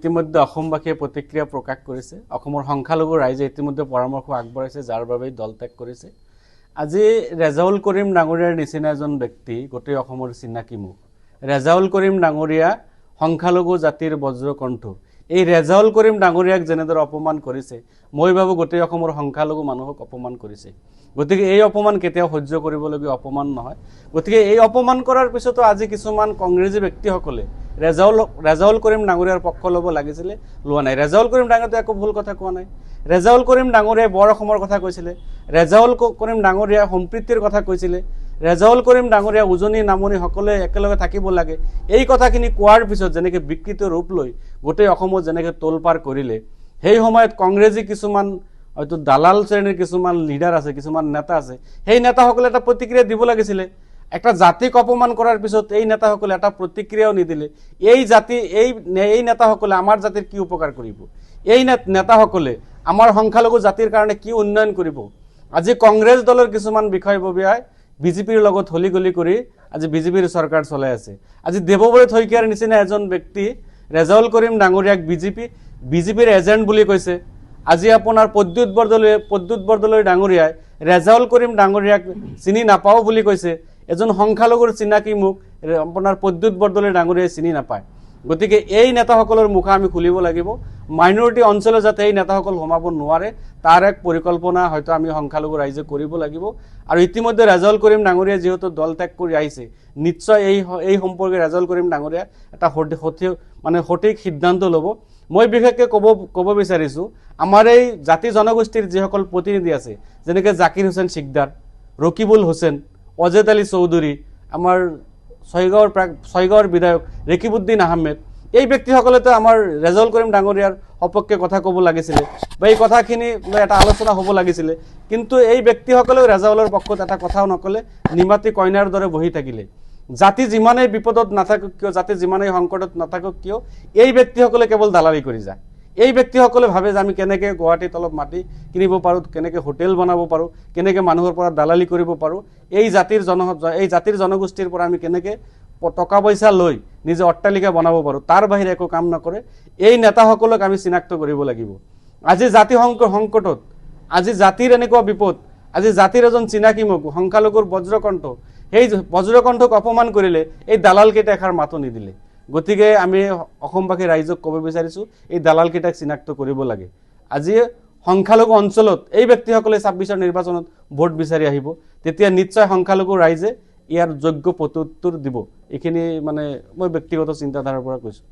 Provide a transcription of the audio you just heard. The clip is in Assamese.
ইতিমধ্যে অসমবাসীয়ে প্ৰতিক্ৰিয়া প্ৰকাশ কৰিছে। অসমৰ সংখ্যালঘু ৰাইজে ইতিমধ্যে পৰামৰ্শ আগবঢ়াইছে, যাৰ বাবে দল ত্যাগ কৰিছে। আজি ৰেজাউল কৰিম ডাঙৰীয়াৰ নিচিনা এজন ব্যক্তি গোটেই অসমৰ চিনাকি মুখ। ৰেজাউল কৰিম ডাঙৰীয়া সংখ্যালঘু জাতিৰ বজ্ৰকণ্ঠ। এই ৰেজাউল কৰিম ডাঙৰীয়াক যেনেদৰে অপমান কৰিছে, মই ভাবোঁ গোটেই অসমৰ সংখ্যালঘু মানুহক অপমান কৰিছে। গতিকে এই অপমান কেতিয়াও সহ্য কৰিবলগীয়া অপমান নহয়। গতিকে এই অপমান কৰাৰ পিছতো আজি কিছুমান কংগ্ৰেছী ব্যক্তিসকলে ৰেজাউল কৰিম ডাঙৰীয়াৰ পক্ষ ল'ব লাগিছিলে, লোৱা নাই। ৰেজাউল কৰিম ডাঙৰীয়াটো একো ভুল কথা কোৱা নাই। ৰেজাউল কৰিম ডাঙৰীয়াই বৰ অসমৰ কথা কৈছিলে, ৰেজাউল কৰিম ডাঙৰীয়াই সম্প্ৰীতিৰ কথা কৈছিলে, ৰেজাউল কৰিম ডাঙৰীয়া উজনি নামনি সকলোৱে একেলগে থাকিব লাগে। এই কথাখিনি কোৱাৰ পিছত যেনেকৈ বিকৃত ৰূপ লৈ গোটেই অসমত যেনেকৈ তোলপাৰ কৰিলে, সেই সময়ত কংগ্ৰেছী কিছুমান হয়তো দালাল শ্ৰেণীৰ কিছুমান লিডাৰ আছে, কিছুমান নেতা আছে, সেই নেতাসকলে এটা প্ৰতিক্ৰিয়া দিব লাগিছিলে। একটা জাতিক অপমান কৰাৰ পিছত এই নেতাসকলে এটা প্ৰতিক্ৰিয়াও নিদিলে। এই নেতাসকলে আমাৰ জাতিৰ কি উপকাৰ কৰিব? এই নেতাসকলে আমাৰ সংখ্যালঘু জাতিৰ কাৰণে কি উন্নয়ন কৰিব? আজি কংগ্ৰেছ দলৰ কিছুমান বিষয়ববীয়াই বিজেপিৰ লগত হলিগলি কৰি আজি বিজেপিৰ চৰকাৰ চলাই আছে। আজি দেৱব্ৰত শইকীয়াৰ নিচিনা এজন ব্যক্তি ৰেজাউল কৰিম ডাঙৰীয়াক বিজেপিৰ এজেণ্ট বুলি কৈছে। আজি আপোনাৰ প্ৰদ্যুৎ বৰদলৈ ডাঙৰীয়াই ৰেজাউল কৰিম ডাঙৰীয়াক চিনি নাপাওঁ বুলি কৈছে। এজন সংখ্যালঘুৰ চিনাকি মুখ আপোনাৰ প্ৰদ্যুৎ বৰদলৈ ডাঙৰীয়াই চিনি নাপায়। গতিকে এই নেতাসকলৰ মুখ আমি খুলিব লাগিব। মাইনৰিটি অঞ্চলত যাতে এই নেতাসকল সোমাব নোৱাৰে তাৰ এক পৰিকল্পনা হয়তো আমি সংখ্যালঘু ৰাইজে কৰিব লাগিব। আৰু ইতিমধ্যে ৰেজাউল কৰিম ডাঙৰীয়াই যিহেতু দল ত্যাগ কৰি আহিছে, নিশ্চয় এই সম্পৰ্কে ৰেজাউল কৰিম ডাঙৰীয়া এটা সঠিক সিদ্ধান্ত ল'ব। মই বিশেষকৈ ক'ব বিচাৰিছোঁ, আমাৰ এই জাতি জনগোষ্ঠীৰ যিসকল প্ৰতিনিধি আছে, যেনেকৈ জাকিৰ হুছেইন চিকদাৰ, ৰকিবুল হুছেইন, অজেদ আলী চৌধুৰী, আমাৰ ছয়গাঁৱৰ বিধায়ক ৰেকিবুদ্দিন আহমেদ, এই ব্যক্তিসকলেতো আমাৰ ৰেজাউল কৰিম ডাঙৰীয়াৰ সপক্ষে কথা ক'ব লাগিছিলে বা এই কথাখিনি লৈ এটা আলোচনা হ'ব লাগিছিলে। কিন্তু এই ব্যক্তিসকলেও ৰেজাউলৰ পক্ষত এটা কথাও নক'লে, নিমাতী কইনাৰ দৰে বহি থাকিলে। জাতি যিমানেই বিপদত নাথাকক কিয়, জাতি যিমানেই সংকটত নাথাকক কিয়, এই ব্যক্তিসকলে কেৱল দালালি কৰি যায়। এই ব্যক্তিসকলে ভাবে যে আমি কেনেকৈ গুৱাহাটীত অলপ মাটি কিনিব পাৰোঁ, কেনেকৈ হোটেল বনাব পাৰোঁ, কেনেকৈ মানুহৰ পৰা দালালি কৰিব পাৰোঁ, এই জাতিৰ জনগোষ্ঠীৰ পৰা আমি কেনেকৈ টকা পইচা লৈ নিজে অট্টালিকা বনাব পাৰোঁ, তাৰ বাহিৰে একো কাম নকৰে। এই নেতাসকলক আমি চিনাক্ত কৰিব লাগিব। আজি জাতি সংকটত, আজি জাতিৰ এনেকুৱা বিপদ, আজি জাতিৰ এজন চিনাকি মুখ সংখ্যালঘুৰ বজ্ৰকণ্ঠ, সেই বজ্ৰকণ্ঠক অপমান কৰিলে এই দালালকেইটা এষাৰ মাতো নিদিলে। গতিকে আমি অসমবাসী ৰাইজক ক'ব বিচাৰিছোঁ, এই দালালকেইটাক চিনাক্ত কৰিব লাগে। আজি সংখ্যালঘু অঞ্চলত এই ব্যক্তিসকলে 26ৰ নিৰ্বাচনত ভোট বিচাৰি আহিব, তেতিয়া নিশ্চয় সংখ্যালঘু ৰাইজে ইয়াৰ যোগ্য প্ৰত্যুত্তৰ দিব। এইখিনি মই ব্যক্তিগত চিন্তাধাৰাৰ পৰা কৈছোঁ।